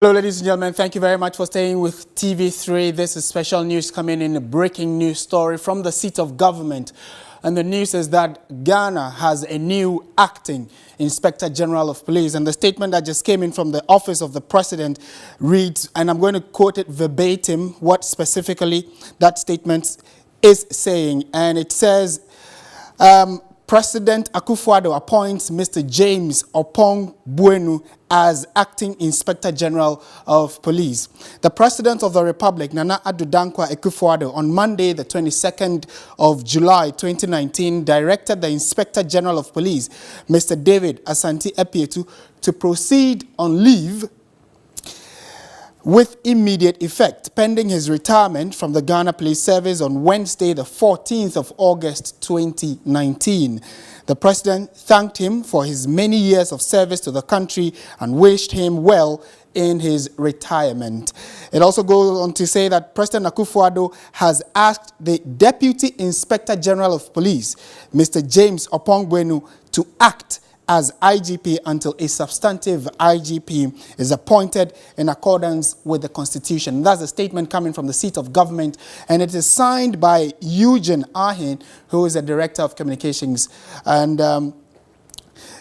Hello, ladies and gentlemen. Thank you very much for staying with TV3. This is special news coming in, a breaking news story from the seat of government. And the news is that Ghana has a new acting Inspector General of Police. And the statement that just came in from the office of the president reads, and I'm going to quote it verbatim, what specifically that statement is saying. And it says, President Akufo Addo appoints Mr. James Oppong Boanuh as acting Inspector General of Police. The President of the Republic, Nana Addo Dankwa Akufo Addo, on Monday, the 22nd of July 2019, directed the Inspector General of Police, Mr. David Asante Epietu, to proceed on leave with immediate effect, pending his retirement from the Ghana Police Service on Wednesday, the 14th of August 2019. The president thanked him for his many years of service to the country and wished him well in his retirement. It also goes on to say that President Akufo Addo has asked the Deputy Inspector General of Police, Mr. James Oppong Boanuh, to act as IGP until a substantive IGP is appointed in accordance with the Constitution. That's a statement coming from the seat of government, and it is signed by Eugene Ahin, who is the Director of Communications. And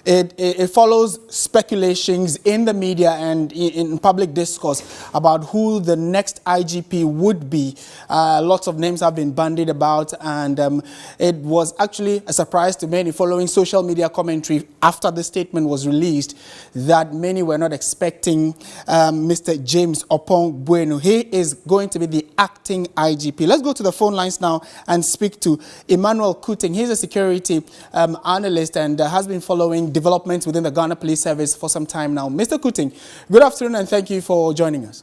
it follows speculations in the media and in public discourse about who the next IGP would be. Lots of names have been bandied about, and it was actually a surprise to many following social media commentary after the statement was released that many were not expecting Mr. James Oppong Boanuh. He is going to be the acting IGP. Let's go to the phone lines now and speak to Emmanuel Kuting. He's a security analyst and has been following developments within the Ghana Police Service for some time now. Mr. Kuting, good afternoon and thank you for joining us.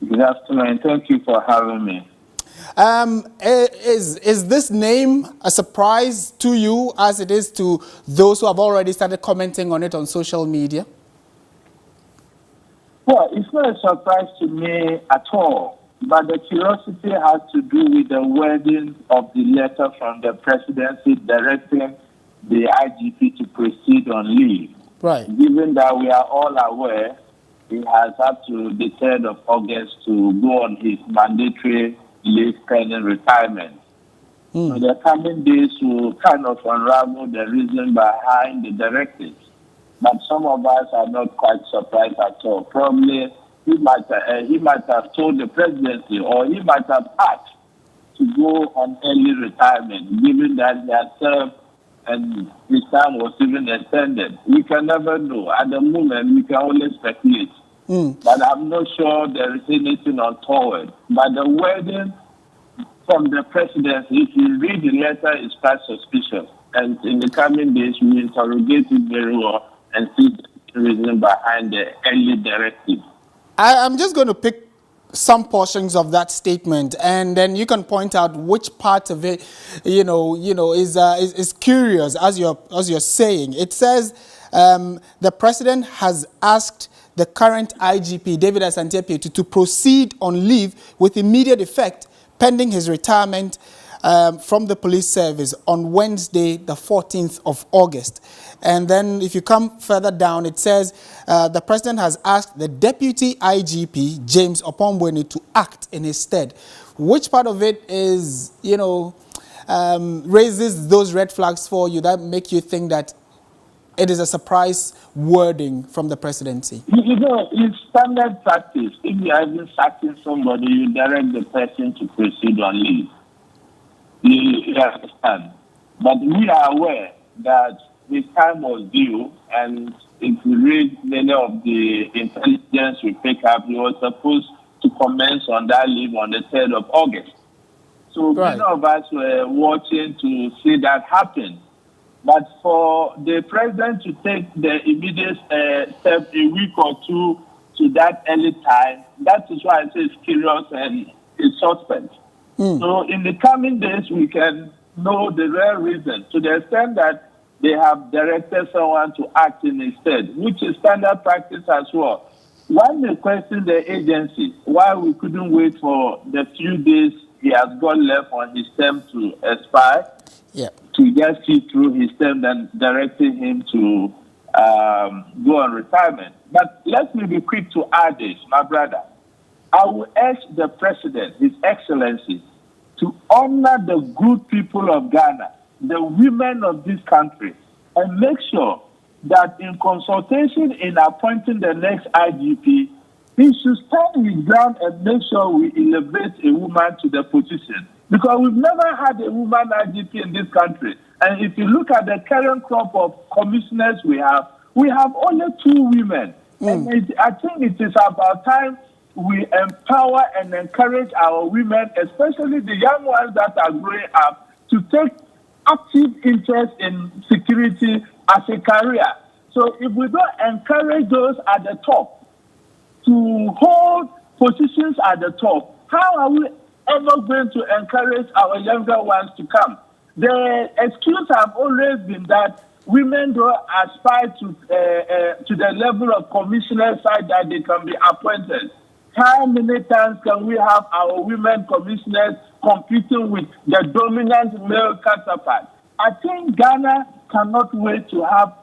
Good afternoon. Thank you for having me. Is this name a surprise to you as it is to those who have already started commenting on it on social media? Well, it's not a surprise to me at all, but the curiosity has to do with the wording of the letter from the presidency directing the IGP to proceed on leave. Right. Given that we are all aware, he has up to the 3rd of August to go on his mandatory leave pending retirement. So the coming days will kind of unravel the reason behind the directives. But some of us are not quite surprised at all. Probably he might have told the presidency, or he might have asked to go on early retirement, given that he has served and his time was even extended. We can never know. At the moment, we can only speculate. But I'm not sure there is anything untoward. But the wording from the presidency, if you read the letter, is quite suspicious. And in the coming days, we interrogate it very well and see the reason behind the early directive. I'm just going to pick some portions of that statement, and then you can point out which part of it, is curious as you're saying. It says the president has asked the current IGP, David Asante Epietu, to proceed on leave with immediate effect, pending his retirement from the police service on Wednesday, the 14th of August. And then if you come further down, it says the president has asked the deputy IGP, James Oppong Boanuh, to act in his stead. Which part of it is, raises those red flags for you that make you think that it is a surprise wording from the presidency? It's standard practice. If you are even sacking somebody, you direct the person to proceed on leave. You understand? But we are aware that his time was due, and if you read many of the intelligence we pick up, he was supposed to commence on that leave on the 3rd of August. So many of us were watching to see that happen. But for the president to take the immediate step a week or two to that early time, that is why I say it's curious and it's suspect. So in the coming days, we can know the real reason, to the extent that they have directed someone to act in his stead, which is standard practice as well. One may question the agency, why we couldn't wait for the few days he has got left on his term to expire, to just see through his term than directing him to go on retirement. But let me be quick to add this, my brother. I will urge the President, His Excellency, to honor the good people of Ghana, the women of this country, and make sure that in consultation in appointing the next IGP, he should stand his ground and make sure we elevate a woman to the position. Because we've never had a woman IGP in this country. And if you look at the current crop of commissioners we have only 2 women. And I think it is about time we empower and encourage our women, especially the young ones that are growing up, to take active interest in security as a career. So if we don't encourage those at the top to hold positions at the top, how are we ever going to encourage our younger ones to come? The excuse have always been that women don't aspire to the level of commissioner side that they can be appointed. How many times can we have our women commissioners competing with the dominant male counterpart? I think Ghana cannot wait to have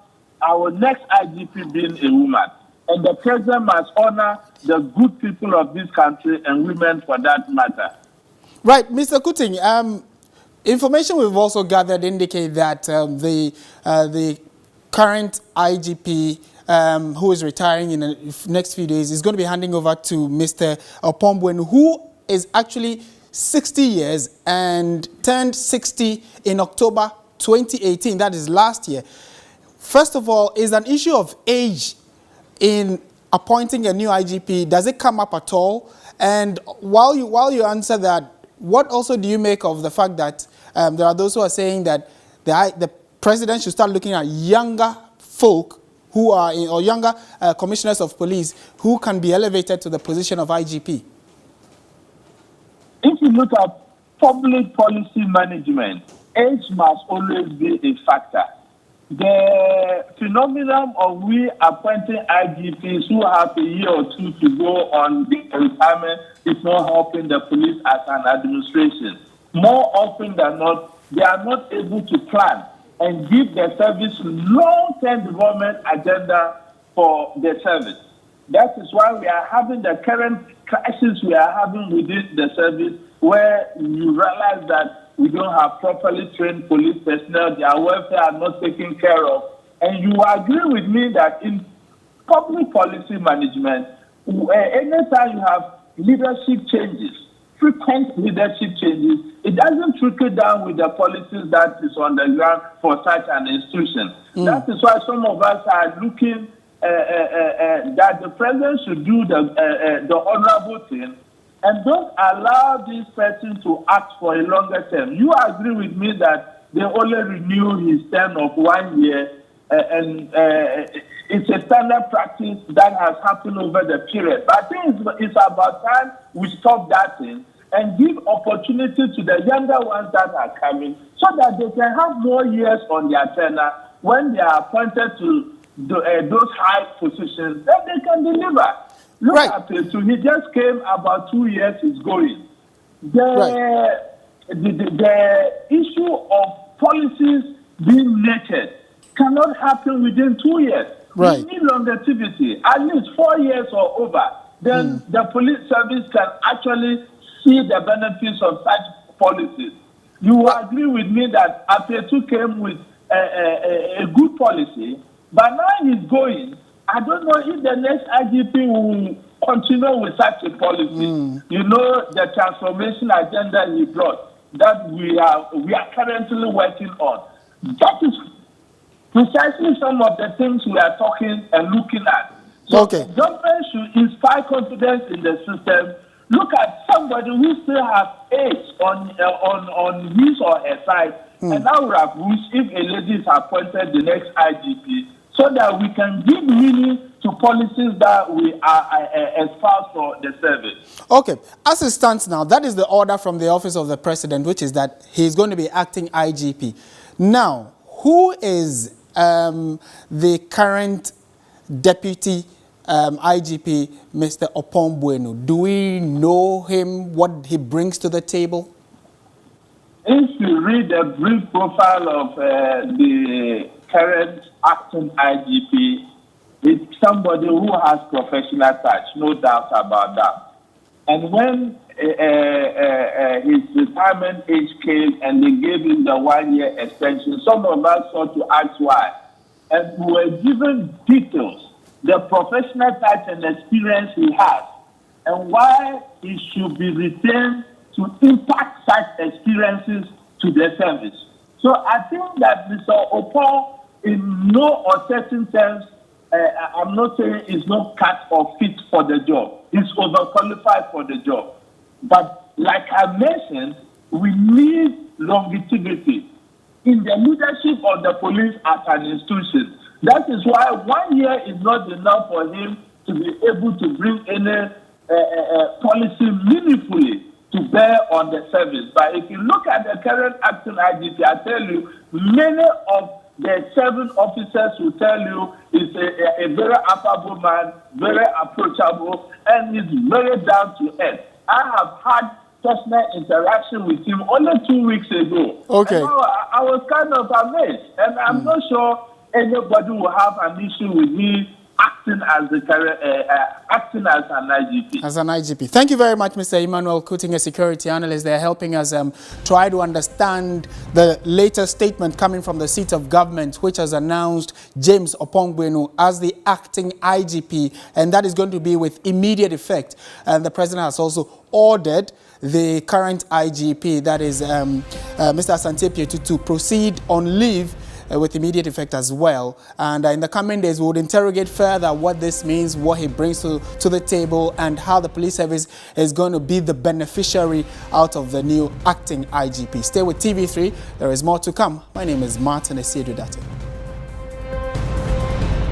our next IGP being a woman. And the president must honor the good people of this country and women for that matter. Right, Mr. Kuting, information we've also gathered indicate that the current IGP who is retiring in the next few days is going to be handing over to Mr. Oppong Boanuh, who is actually 60 years and turned 60 in October 2018, that is last year. First of all, is an issue of age in appointing a new IGP, does it come up at all? And while you answer that, what also do you make of the fact that there are those who are saying that the president should start looking at younger folk who are or younger commissioners of police who can be elevated to the position of IGP? If you look at public policy management, age must always be a factor. The phenomenon of we appointing IGPs who have a year or 2 to go on the retirement is not helping the police as an administration. More often than not, they are not able to plan and give the service long-term development agenda for the service. That is why we are having the current crisis we are having within the service, where you realize that we don't have properly trained police personnel, their welfare are not taken care of. And you agree with me that in public policy management, anytime you have leadership changes, frequent leadership changes, it doesn't trickle down with the policies that is on the ground for such an institution. That is why some of us are looking that the president should do the honorable thing and don't allow this person to act for a longer term. You agree with me that they only renew his term of 1 year, and it's a standard practice that has happened over the period. But I think it's about time we stop that thing and give opportunity to the younger ones that are coming so that they can have more years on their tenure. When they are appointed to those high positions, then they can deliver. Look at it. So he just came about 2 years is going. The issue of policies being naked cannot happen within 2 years. Right. We need longevity, at least 4 years or over. Then the police service can actually see the benefits of such policies. You agree with me that Apetu came with a good policy, but now he's going. I don't know if the next IGP will continue with such a policy. You know, the transformation agenda he brought that we are currently working on. That is precisely some of the things we are talking and looking at. So the government should inspire confidence in the system. Look at somebody who still has age on his or her side, and now we have wished if a lady is appointed the next IGP, so that we can give meaning to policies that we are espoused for the service. Okay, as it stands now, that is the order from the office of the president, which is that he's going to be acting IGP. Now, who is the current deputy IGP, Mr. Oppong Boanuh? Do we know him, what he brings to the table? If you read the brief profile of the current acting IGP is somebody who has professional touch, no doubt about that. And when his retirement age came and they gave him the 1-year extension, some of us sought to ask why. And we were given details, the professional touch and experience he has, and why he should be retained to impact such experiences to the service. So I think that Mr. Oppong, in no uncertain terms, I'm not saying he's not cut or fit for the job. He's overqualified for the job. But like I mentioned, we need longevity in the leadership of the police as an institution. That is why 1 year is not enough for him to be able to bring any policy meaningfully to bear on the service. But if you look at the current acting IGP, I tell you, many of the 7 officers will tell you he's a very affable man, very approachable, and he's very down to earth. I have had personal interaction with him only 2 weeks ago. Okay. And I was kind of amazed, and I'm not sure anybody will have an issue with me acting as acting as an IGP. As an IGP. Thank you very much, Mr. Emmanuel Kuting, a security analyst. They're helping us try to understand the latest statement coming from the seat of government, which has announced James Oppong Boanuh as the acting IGP, and that is going to be with immediate effect. And the president has also ordered the current IGP, that is Mr. Asante Pietu, to proceed on leave with immediate effect as well. And in the coming days, we would interrogate further what this means, what he brings to the table, and how the police service is going to be the beneficiary out of the new acting IGP. Stay with TV3. There is more to come. My name is Martin Esiedudate.